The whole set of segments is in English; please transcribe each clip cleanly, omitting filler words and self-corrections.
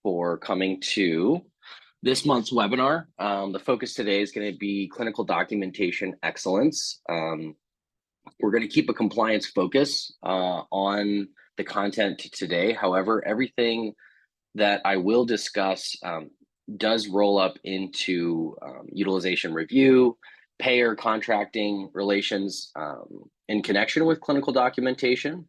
for coming to this month's webinar. The focus today is going to be clinical documentation excellence. We're going to keep a compliance focus on the content today. However, everything that I will discuss does roll up into utilization review, payer contracting relations in connection with clinical documentation.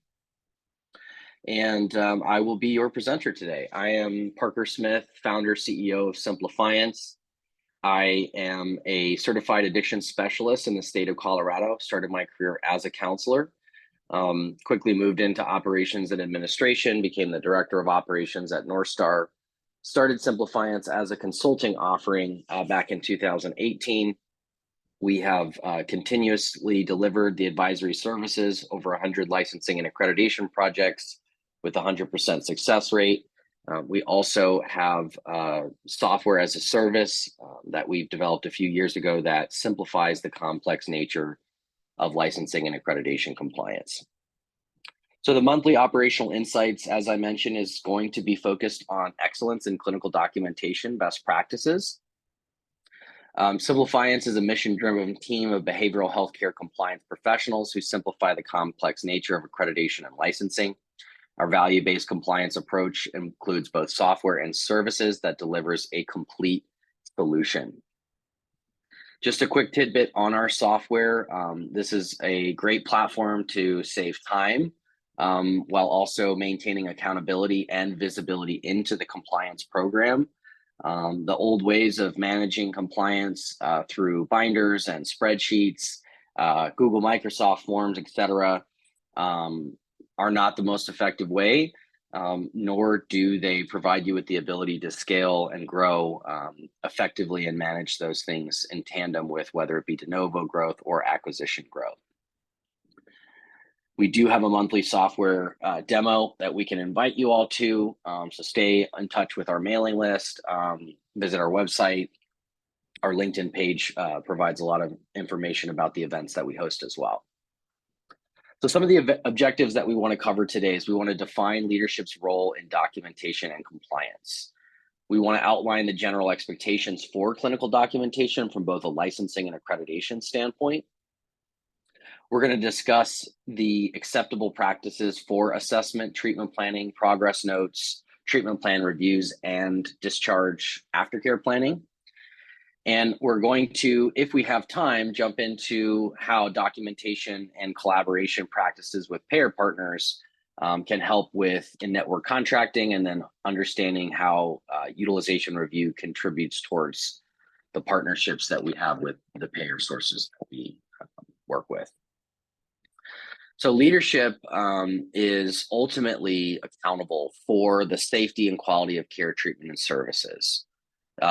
And I will be your presenter today. I am Parker Smith, founder, CEO of Simplifiance. I am a certified addiction specialist in the state of Colorado. Started my career as a counselor, quickly moved into operations and administration, became the director of operations at North Star, started Simplifiance as a consulting offering back in 2018. We have continuously delivered the advisory services, over 100 licensing and accreditation projects with 100% success rate. We also have software as a service that we've developed a few years ago that simplifies the complex nature of licensing and accreditation compliance. So the monthly operational insights, as I mentioned, is going to be focused on excellence in clinical documentation best practices. Simplifiance is a mission-driven team of behavioral healthcare compliance professionals who simplify the complex nature of accreditation and licensing. Our value-based compliance approach includes both software and services that delivers a complete solution. Just a quick tidbit on our software. This is a great platform to save time while also maintaining accountability and visibility into the compliance program. The old ways of managing compliance through binders and spreadsheets, Google, Microsoft Forms, etc., are not the most effective way, nor do they provide you with the ability to scale and grow effectively and manage those things in tandem with whether it be de novo growth or acquisition growth. We do have a monthly software demo that we can invite you all to, so stay in touch with our mailing list, visit our website. Our LinkedIn page provides a lot of information about the events that we host as well. So some of the objectives that we want to cover today is we want to define leadership's role in documentation and compliance. We want to outline the general expectations for clinical documentation from both a licensing and accreditation standpoint. We're going to discuss the acceptable practices for assessment, treatment planning, progress notes, treatment plan reviews, and discharge aftercare planning. And we're going to, if we have time, jump into how documentation and collaboration practices with payer partners can help with in-network contracting, and then understanding how utilization review contributes towards the partnerships that we have with the payer sources that we work with. So leadership is ultimately accountable for the safety and quality of care, treatment, and services.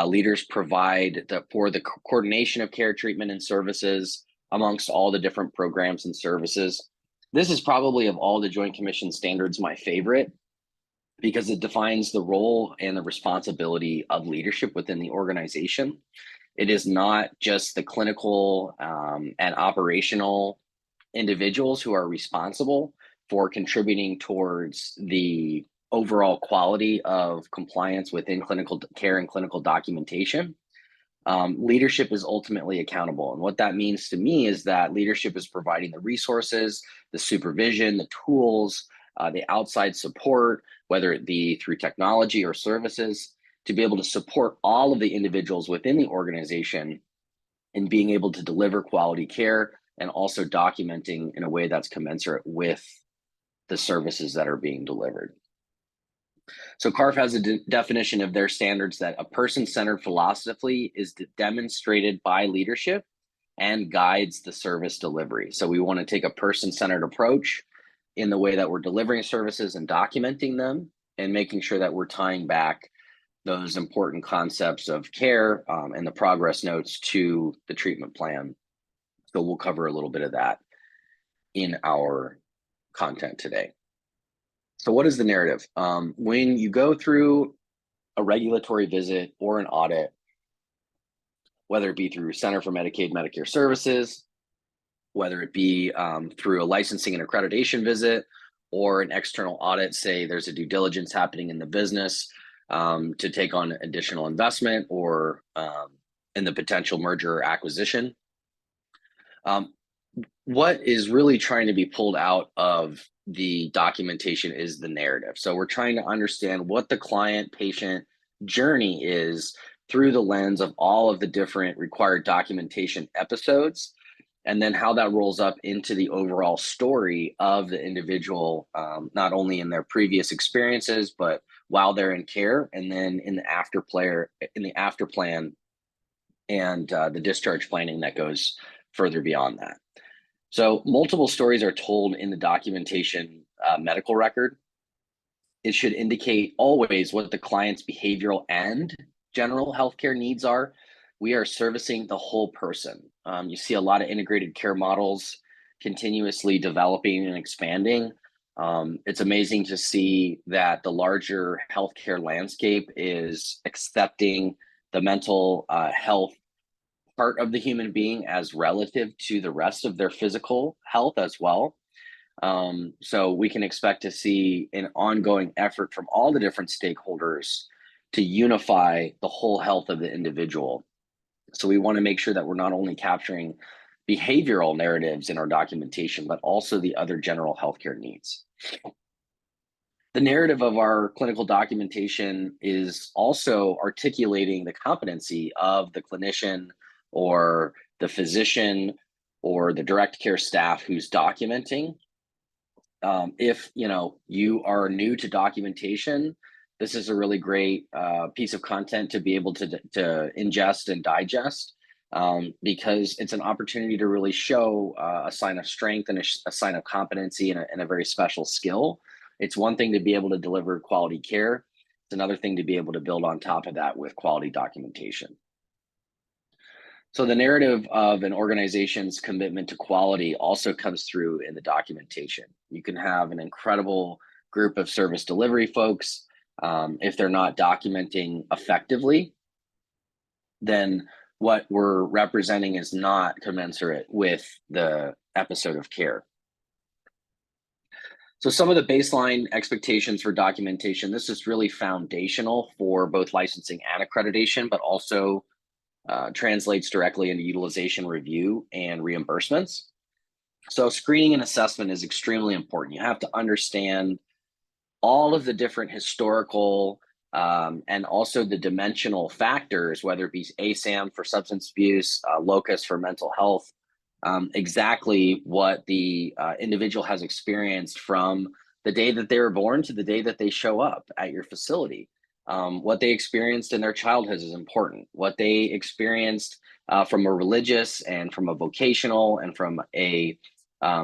Leaders provide for the coordination of care, treatment, and services amongst all the different programs and services. This is probably, of all the Joint Commission standards, my favorite, because it defines the role and the responsibility of leadership within the organization. It is not just the clinical and operational individuals who are responsible for contributing towards the overall quality of compliance within clinical care and clinical documentation. Leadership is ultimately accountable. And what that means to me is that leadership is providing the resources, the supervision, the tools, the outside support, whether it be through technology or services, to be able to support all of the individuals within the organization in being able to deliver quality care, and also documenting in a way that's commensurate with the services that are being delivered. So CARF has a definition of their standards that a person-centered philosophy is demonstrated by leadership and guides the service delivery. So we want to take a person-centered approach in the way that we're delivering services and documenting them, and making sure that we're tying back those important concepts of care and the progress notes to the treatment plan. So we'll cover a little bit of that in our content today. So what is the narrative? When you go through a regulatory visit or an audit, whether it be through Center for Medicaid Medicare Services, whether it be through a licensing and accreditation visit, or an external audit, say there's a due diligence happening in the business, to take on additional investment or in the potential merger or acquisition. What is really trying to be pulled out of the documentation is the narrative. So we're trying to understand what the client patient journey is through the lens of all of the different required documentation episodes, and then how that rolls up into the overall story of the individual, not only in their previous experiences, but while they're in care, and then in the after plan, and the discharge planning that goes further beyond that. So multiple stories are told in the documentation medical record. It should indicate always what the client's behavioral and general healthcare needs are. We are servicing the whole person. You see a lot of integrated care models continuously developing and expanding. It's amazing to see that the larger healthcare landscape is accepting the mental health part of the human being as relative to the rest of their physical health as well. So we can expect to see an ongoing effort from all the different stakeholders to unify the whole health of the individual. So we want to make sure that we're not only capturing behavioral narratives in our documentation, but also the other general healthcare needs. The narrative of our clinical documentation is also articulating the competency of the clinician or the physician or the direct care staff who's documenting. If you are new to documentation, this is a really great piece of content to be able to ingest and digest, because it's an opportunity to really show a sign of strength and a sign of competency and a very special skill. It's one thing to be able to deliver quality care. It's another thing to be able to build on top of that with quality documentation. So the narrative of an organization's commitment to quality also comes through in the documentation. You can have an incredible group of service delivery folks. If they're not documenting effectively, then what we're representing is not commensurate with the episode of care. So some of the baseline expectations for documentation, this is really foundational for both licensing and accreditation, but also translates directly into utilization review and reimbursements. So screening and assessment is extremely important. You have to understand all of the different historical and also the dimensional factors, whether it be ASAM for substance abuse, LOCUS for mental health, exactly what the individual has experienced from the day that they were born to the day that they show up at your facility. What they experienced in their childhood is important. What they experienced from a religious and from a vocational and from a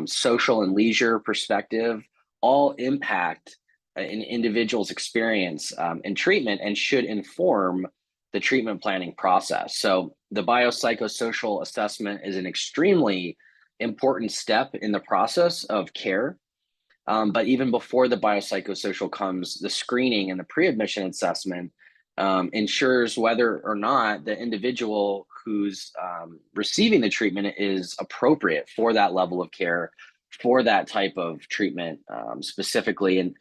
social and leisure perspective all impact an individual's experience in treatment and should inform the treatment planning process. So the biopsychosocial assessment is an extremely important step in the process of care. But even before the biopsychosocial comes, the screening and the pre-admission assessment ensures whether or not the individual who's receiving the treatment is appropriate for that level of care, for that type of treatment specifically. And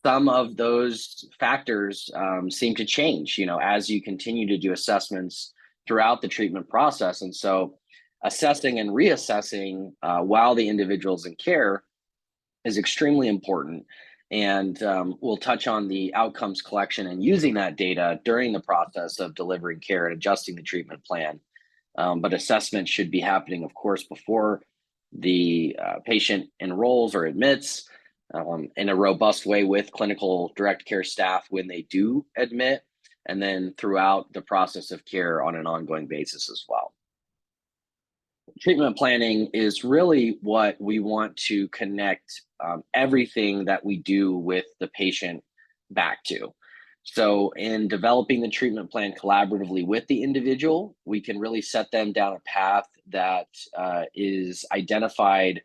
some of those factors seem to change, as you continue to do assessments throughout the treatment process. And so assessing and reassessing while the individual's in care is extremely important. And we'll touch on the outcomes collection and using that data during the process of delivering care and adjusting the treatment plan. But assessment should be happening, of course, before the patient enrolls or admits, in a robust way with clinical direct care staff when they do admit, and then throughout the process of care on an ongoing basis as well. Treatment planning is really what we want to connect everything that we do with the patient back to. So in developing the treatment plan collaboratively with the individual, we can really set them down a path that is identified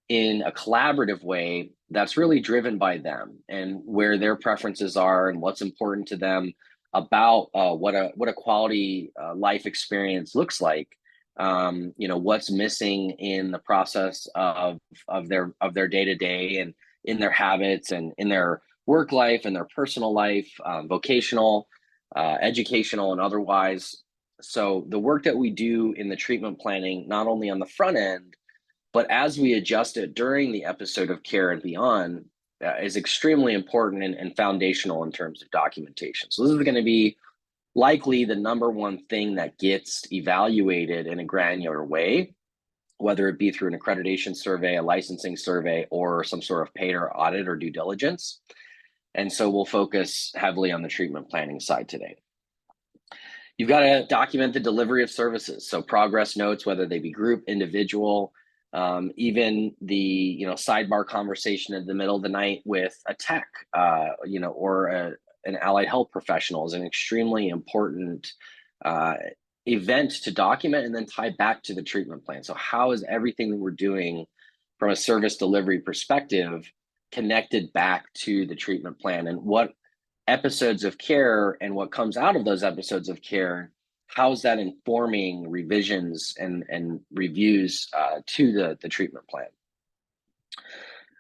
in a collaborative way that's really driven by them and where their preferences are and what's important to them about what a quality life experience looks like. What's missing in the process of their day-to-day and in their habits and in their work life and their personal life, vocational, educational, and otherwise. So the work that we do in the treatment planning, not only on the front end, but as we adjust it during the episode of care and beyond, is extremely important and foundational in terms of documentation. So this is going to be likely the number one thing that gets evaluated in a granular way, whether it be through an accreditation survey, a licensing survey, or some sort of payer audit or due diligence. And so we'll focus heavily on the treatment planning side today. You've got to document the delivery of services. So progress notes, whether they be group, individual, even the sidebar conversation in the middle of the night with a tech, or an allied health professional is an extremely important event to document and then tie back to the treatment plan. So how is everything that we're doing from a service delivery perspective connected back to the treatment plan, and what episodes of care and what comes out of those episodes of care, how's that informing revisions and reviews to the treatment plan?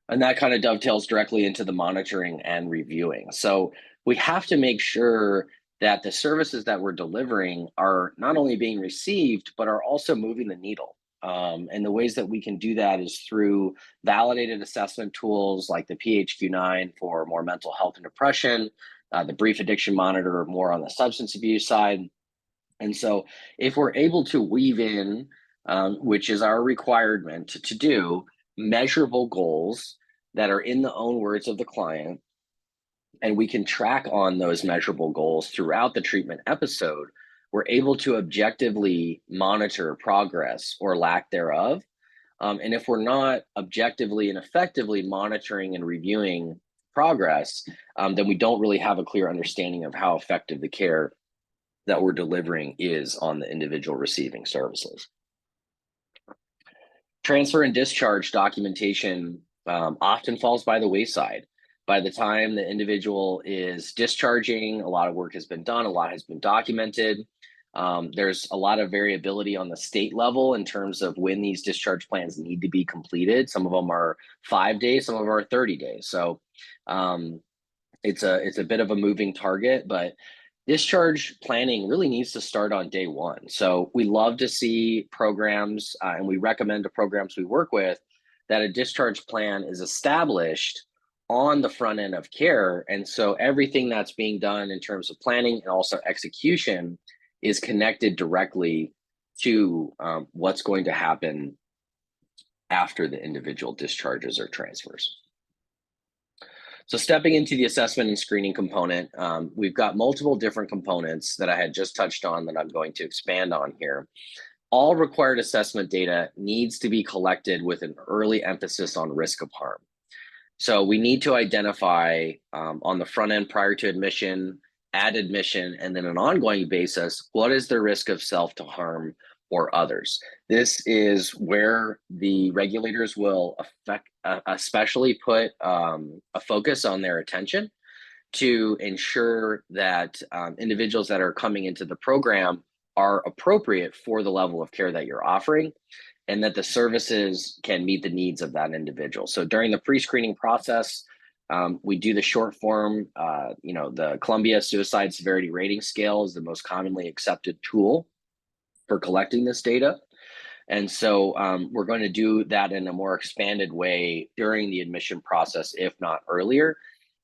And that kind of dovetails directly into the monitoring and reviewing. So we have to make sure that the services that we're delivering are not only being received, but are also moving the needle. And the ways that we can do that is through validated assessment tools like the PHQ-9 for more mental health and depression, the Brief Addiction Monitor more on the substance abuse side. And so if we're able to weave in, which is our requirement to do, measurable goals that are in the own words of the client, and we can track on those measurable goals throughout the treatment episode, we're able to objectively monitor progress or lack thereof. And if we're not objectively and effectively monitoring and reviewing progress, then we don't really have a clear understanding of how effective the care that we're delivering is on the individual receiving services. Transfer and discharge documentation often falls by the wayside. By the time the individual is discharging, a lot of work has been done, a lot has been documented. There's a lot of variability on the state level in terms of when these discharge plans need to be completed. Some of them are 5 days, some of them are 30 days. So it's a bit of a moving target, but discharge planning really needs to start on day one. So we love to see programs, and we recommend to programs we work with that a discharge plan is established on the front end of care. And so everything that's being done in terms of planning and also execution is connected directly to what's going to happen after the individual discharges or transfers. So stepping into the assessment and screening component, we've got multiple different components that I had just touched on that I'm going to expand on here. All required assessment data needs to be collected with an early emphasis on risk of harm. So we need to identify on the front end prior to admission, at admission, and then an ongoing basis, what is the risk of self to harm or others? This is where the regulators will especially put a focus on their attention to ensure that individuals that are coming into the program are appropriate for the level of care that you're offering, and that the services can meet the needs of that individual. So during the pre-screening process, we do the short form, the Columbia Suicide Severity Rating Scale is the most commonly accepted tool for collecting this data. And so we're going to do that in a more expanded way during the admission process, if not earlier.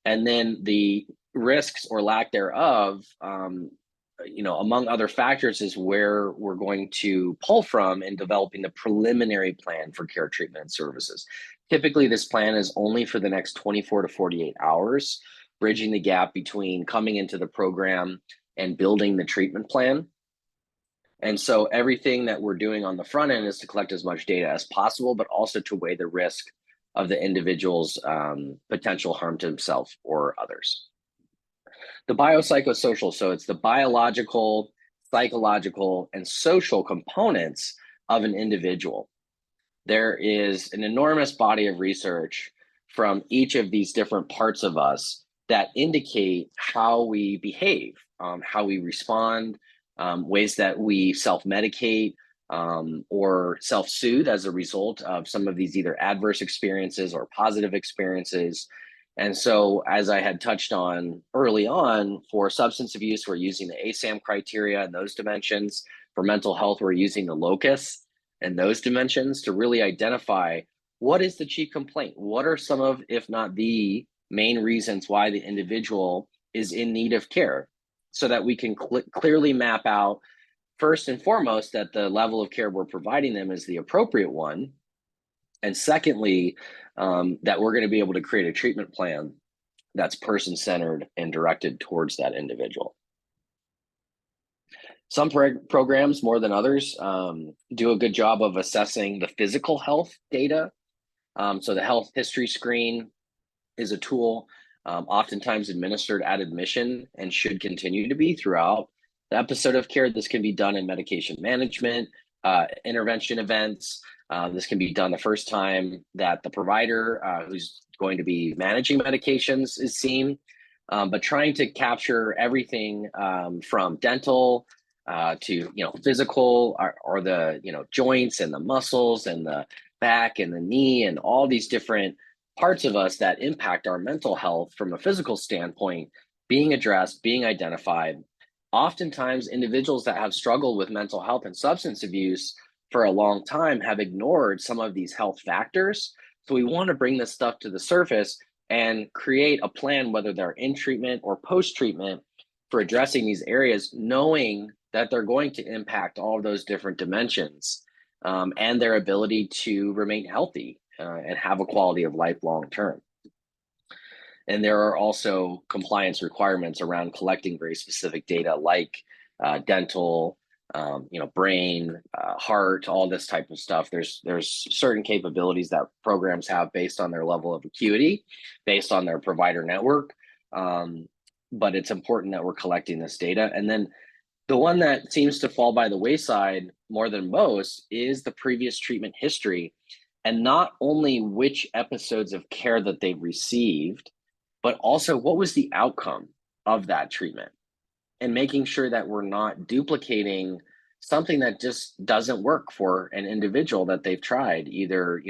And then the risks or lack thereof, among other factors, is where we're going to pull from in developing the preliminary plan for care, treatment, and services. Typically, this plan is only for the next 24 to 48 hours, bridging the gap between coming into the program and building the treatment plan. And so everything that we're doing on the front end is to collect as much data as possible, but also to weigh the risk of the individual's potential harm to himself or others. The biopsychosocial, so it's the biological, psychological, and social components of an individual. There is an enormous body of research from each of these different parts of us that indicate how we behave, how we respond, ways that we self-medicate or self-soothe as a result of some of these either adverse experiences or positive experiences. And so, as I had touched on early on, for substance abuse, we're using the ASAM criteria and those dimensions. For mental health, we're using the locus and those dimensions to really identify what is the chief complaint. What are some of, if not the main reasons why the individual is in need of care, so that we can clearly map out, first and foremost, that the level of care we're providing them is the appropriate one. And secondly, that we're going to be able to create a treatment plan that's person-centered and directed towards that individual. Some programs, more than others, do a good job of assessing the physical health data. So the health history screen is a tool oftentimes administered at admission and should continue to be throughout the episode of care. This can be done in medication management, intervention events. This can be done the first time that the provider who's going to be managing medications is seen, but trying to capture everything from dental to physical, or the joints and the muscles and the back and the knee and all these different parts of us that impact our mental health from a physical standpoint being addressed, being identified. Oftentimes, individuals that have struggled with mental health and substance abuse for a long time have ignored some of these health factors. So we want to bring this stuff to the surface and create a plan, whether they're in treatment or post-treatment, for addressing these areas, knowing that they're going to impact all of those different dimensions and their ability to remain healthy and have a quality of life long term. And there are also compliance requirements around collecting very specific data like dental, brain, heart, all this type of stuff. There's certain capabilities that programs have based on their level of acuity, based on their provider network. But it's important that we're collecting this data. And then the one that seems to fall by the wayside more than most is the previous treatment history, and not only which episodes of care that they've received, but also what was the outcome of that treatment, and making sure that we're not duplicating something that just doesn't work for an individual that they've tried either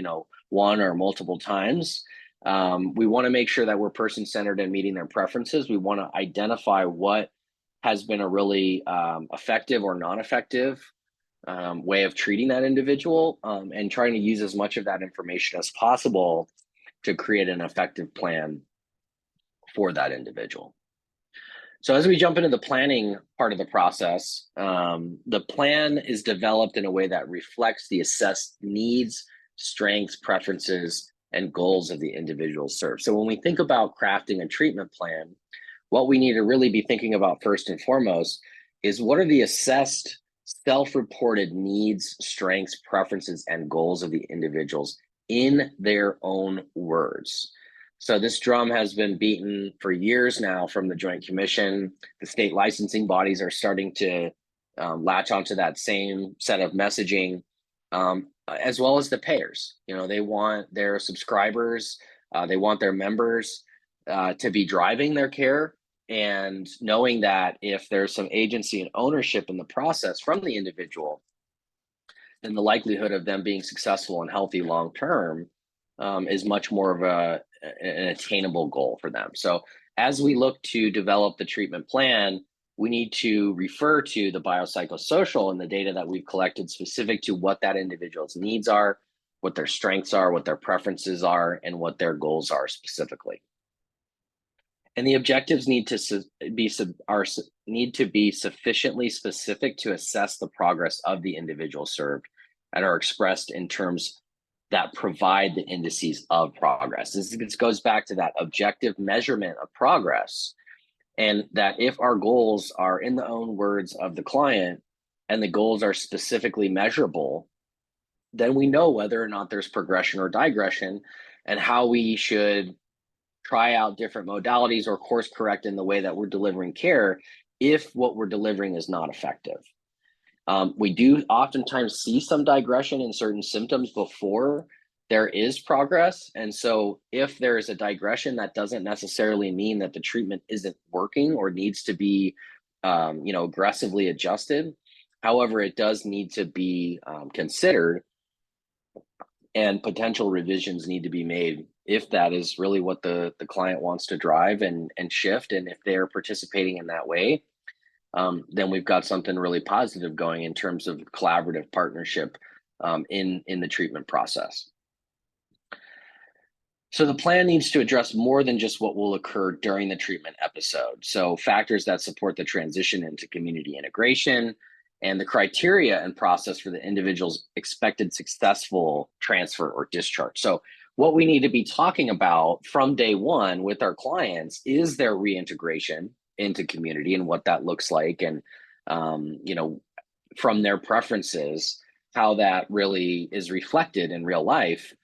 one or multiple times. We want to make sure that we're person-centered and meeting their preferences. We want to identify what has been a really effective or non-effective way of treating that individual, and trying to use as much of that information as possible to create an effective plan for that individual. So as we jump into the planning part of the process, the plan is developed in a way that reflects the assessed needs, strengths, preferences, and goals of the individual served. So when we think about crafting a treatment plan, what we need to really be thinking about first and foremost is what are the assessed self-reported needs, strengths, preferences, and goals of the individuals in their own words. So this drum has been beaten for years now from the Joint Commission. The state licensing bodies are starting to latch onto that same set of messaging, as well as the payers. They want their subscribers, they want their members to be driving their care, and knowing that if there's some agency and ownership in the process from the individual, then the likelihood of them being successful and healthy long term is much more of an attainable goal for them. So as we look to develop the treatment plan, we need to refer to the biopsychosocial and the data that we've collected specific to what that individual's needs are, what their strengths are, what their preferences are, and what their goals are specifically. And the objectives need to be sufficiently specific to assess the progress of the individual served, and are expressed in terms that provide the indices of progress. This goes back to that objective measurement of progress, and that if our goals are in the own words of the client and the goals are specifically measurable, then we know whether or not there's progression or digression, and how we should try out different modalities or course correct in the way that we're delivering care if what we're delivering is not effective. We do oftentimes see some digression in certain symptoms before there is progress. And so if there is a digression, that doesn't necessarily mean that the treatment isn't working or needs to be aggressively adjusted. However, it does need to be considered, and potential revisions need to be made if that is really what the client wants to drive and shift, and if they're participating in that way, then we've got something really positive going in terms of collaborative partnership in the treatment process. So the plan needs to address more than just what will occur during the treatment episode. So factors that support the transition into community integration and the criteria and process for the individual's expected successful transfer or discharge. So what we need to be talking about from day one with our clients is their reintegration into community and what that looks like, and from their preferences, how that really is reflected in real life.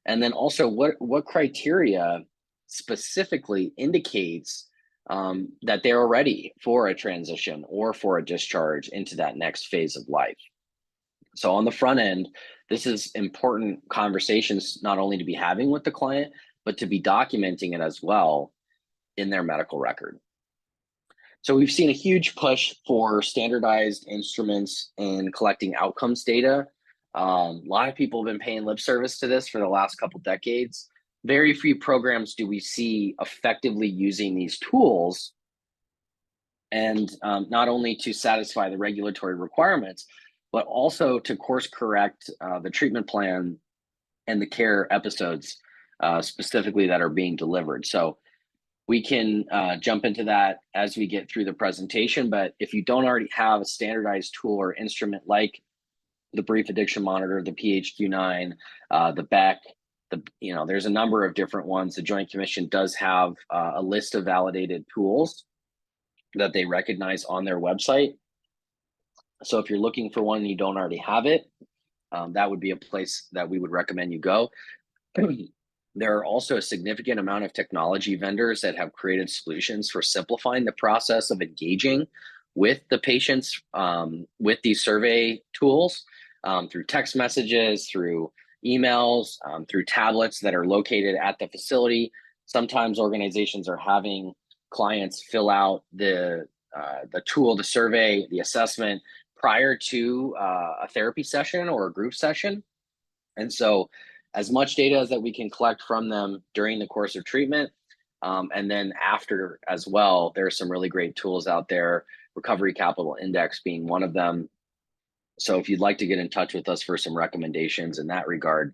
And then also what criteria specifically indicates that they're ready for a transition or for a discharge into that next phase of life. So on the front end, this is important conversations not only to be having with the client, but to be documenting it as well in their medical record. So we've seen a huge push for standardized instruments in collecting outcomes data. A lot of people have been paying lip service to this for the last couple decades. Very few programs do we see effectively using these tools, and not only to satisfy the regulatory requirements, but also to course correct the treatment plan and the care episodes specifically that are being delivered. So we can jump into that as we get through the presentation, but if you don't already have a standardized tool or instrument like the Brief Addiction Monitor, the PHQ-9, the Beck, there's a number of different ones. The Joint Commission does have a list of validated tools that they recognize on their website. So if you're looking for one and you don't already have it, that would be a place that we would recommend you go. There are also a significant amount of technology vendors that have created solutions for simplifying the process of engaging with the patients with these survey tools through text messages, through emails, through tablets that are located at the facility. Sometimes organizations are having clients fill out the tool, the survey, the assessment prior to a therapy session or a group session. And so as much data as that we can collect from them during the course of treatment, and then after as well, there are some really great tools out there, Recovery Capital Index being one of them. So if you'd like to get in touch with us for some recommendations in that regard,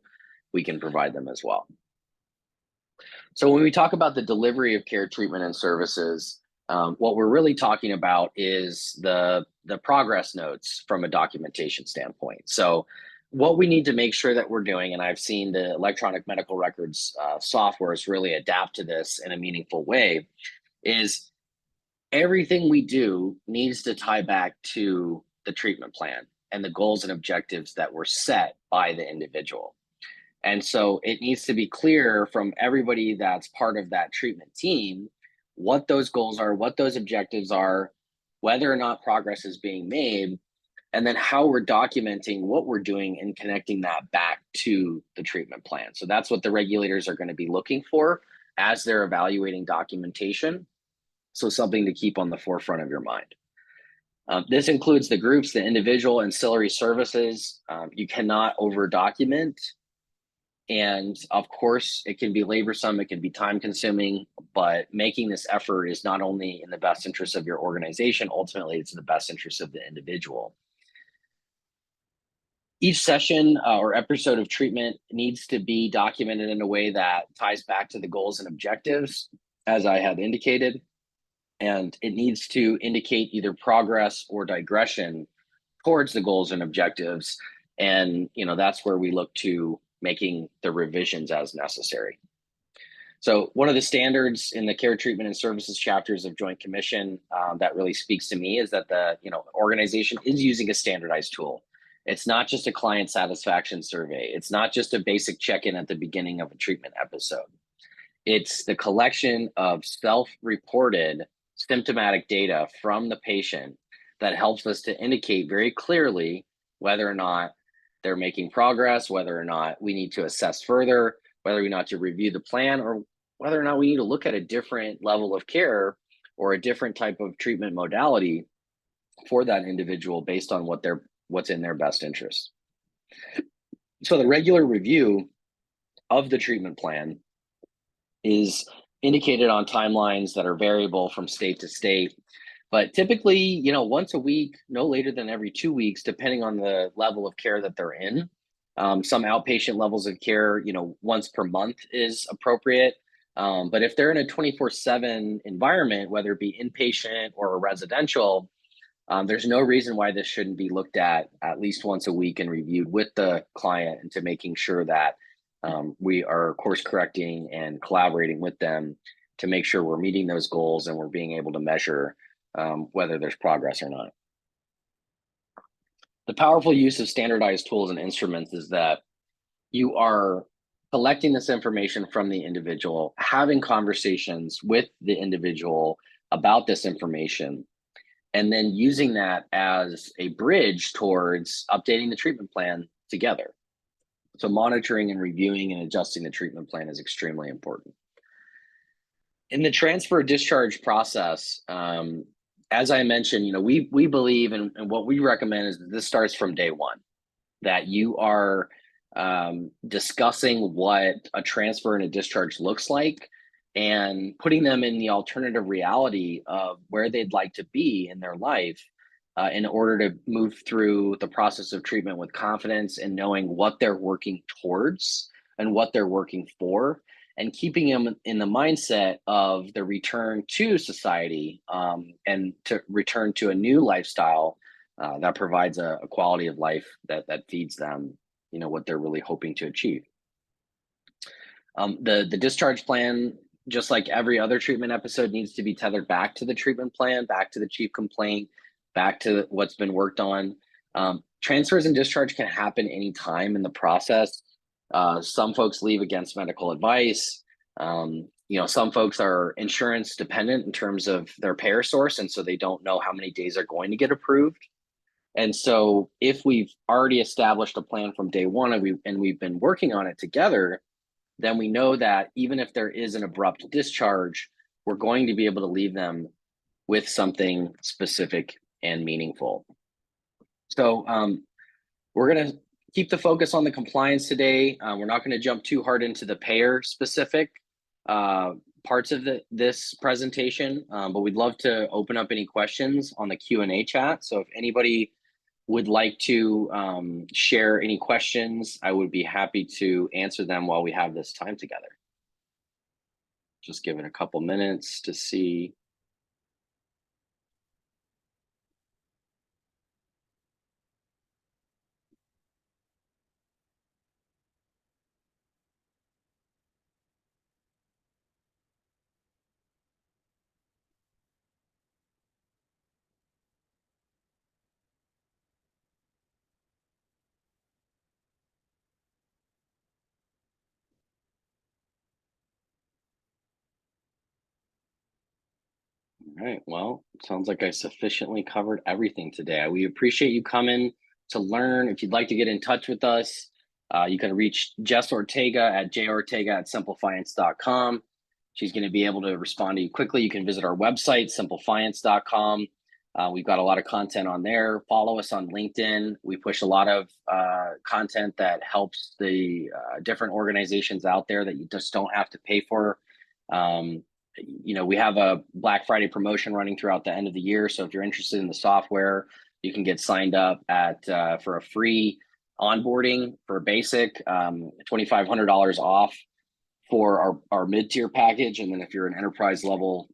we can provide them as well. So when we talk about the delivery of care, treatment, and services, what we're really talking about is the progress notes from a documentation standpoint. So what we need to make sure that we're doing, and I've seen the electronic medical records softwares really adapt to this in a meaningful way, is everything we do needs to tie back to the treatment plan and the goals and objectives that were set by the individual. And so it needs to be clear from everybody that's part of that treatment team what those goals are, what those objectives are, whether or not progress is being made, and then how we're documenting what we're doing and connecting that back to the treatment plan. So that's what the regulators are going to be looking for as they're evaluating documentation. So something to keep on the forefront of your mind. This includes the groups, the individual ancillary services. You cannot over document. And of course, it can be laborsome, it can be time consuming, but making this effort is not only in the best interest of your organization, ultimately it's in the best interest of the individual. Each session or episode of treatment needs to be documented in a way that ties back to the goals and objectives, as I had indicated, and it needs to indicate either progress or digression towards the goals and objectives. And that's where we look to making the revisions as necessary. So one of the standards in the care, treatment, and services chapters of Joint Commission that really speaks to me is that the organization is using a standardized tool. It's not just a client satisfaction survey. It's not just a basic check-in at the beginning of a treatment episode. It's the collection of self-reported symptomatic data from the patient that helps us to indicate very clearly whether or not they're making progress, whether or not we need to assess further, whether or not to review the plan, or whether or not we need to look at a different level of care or a different type of treatment modality for that individual based on what's in their best interest. So the regular review of the treatment plan is indicated on timelines that are variable from state to state. But typically, once a week, no later than every 2 weeks, depending on the level of care that they're in. Some outpatient levels of care, once per month is appropriate. But if they're in a 24/7 environment, whether it be inpatient or a residential, there's no reason why this shouldn't be looked at least once a week and reviewed with the client into making sure that we are course correcting and collaborating with them to make sure we're meeting those goals and we're being able to measure whether there's progress or not. The powerful use of standardized tools and instruments is that you are collecting this information from the individual, having conversations with the individual about this information, and then using that as a bridge towards updating the treatment plan together. So monitoring and reviewing and adjusting the treatment plan is extremely important. In the transfer discharge process, as I mentioned, we believe and what we recommend is that this starts from day one, that you are discussing what a transfer and a discharge looks like and putting them in the alternative reality of where they'd like to be in their life in order to move through the process of treatment with confidence and knowing what they're working towards and what they're working for, and keeping them in the mindset of the return to society and to return to a new lifestyle that provides a quality of life that feeds them, what they're really hoping to achieve. The discharge plan, just like every other treatment episode, needs to be tethered back to the treatment plan, back to the chief complaint, back to what's been worked on. Transfers and discharge can happen anytime in the process. Some folks leave against medical advice. Some folks are insurance dependent in terms of their payer source, and so they don't know how many days are going to get approved. And so if we've already established a plan from day one and we've been working on it together, then we know that even if there is an abrupt discharge, we're going to be able to leave them with something specific and meaningful. So we're going to keep the focus on the compliance today. We're not going to jump too hard into the payer specific parts of this presentation, but we'd love to open up any questions on the Q&A chat. So if anybody would like to share any questions, I would be happy to answer them while we have this time together. Just give it a couple minutes to see. All right, well, sounds like I sufficiently covered everything today. We appreciate you coming to learn. If you'd like to get in touch with us, you can reach Jess Ortega at jortega@simplifiance.com. She's going to be able to respond to you quickly. You can visit our website, simplifiance.com. We've got a lot of content on there. Follow us on LinkedIn. We push a lot of content that helps the different organizations out there that you just don't have to pay for. We have a Black Friday promotion running throughout the end of the year. So if you're interested in the software, you can get signed up for a free onboarding for basic, $2,500 off for our mid-tier package. And then if you're an enterprise level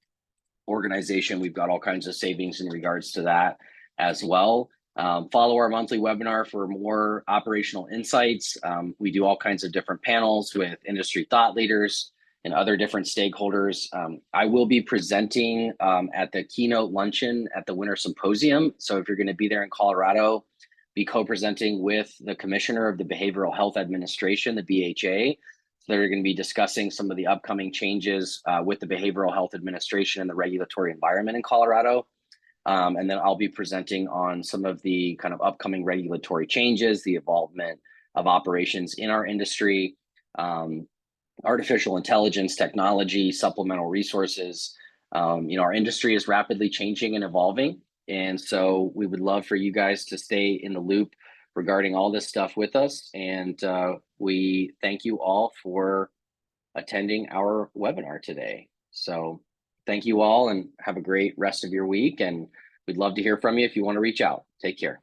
organization, we've got all kinds of savings in regards to that as well. Follow our monthly webinar for more operational insights. We do all kinds of different panels with industry thought leaders and other different stakeholders. I will be presenting at the keynote luncheon at the Winter Symposium. So if you're going to be there in Colorado, be co-presenting with the Commissioner of the Behavioral Health Administration, the BHA. So they're going to be discussing some of the upcoming changes with the Behavioral Health Administration and the regulatory environment in Colorado. And then I'll be presenting on some of the kind of upcoming regulatory changes, the involvement of operations in our industry, artificial intelligence, technology, supplemental resources. Our industry is rapidly changing and evolving. And so we would love for you guys to stay in the loop regarding all this stuff with us. And we thank you all for attending our webinar today. So thank you all and have a great rest of your week. And we'd love to hear from you if you want to reach out. Take care.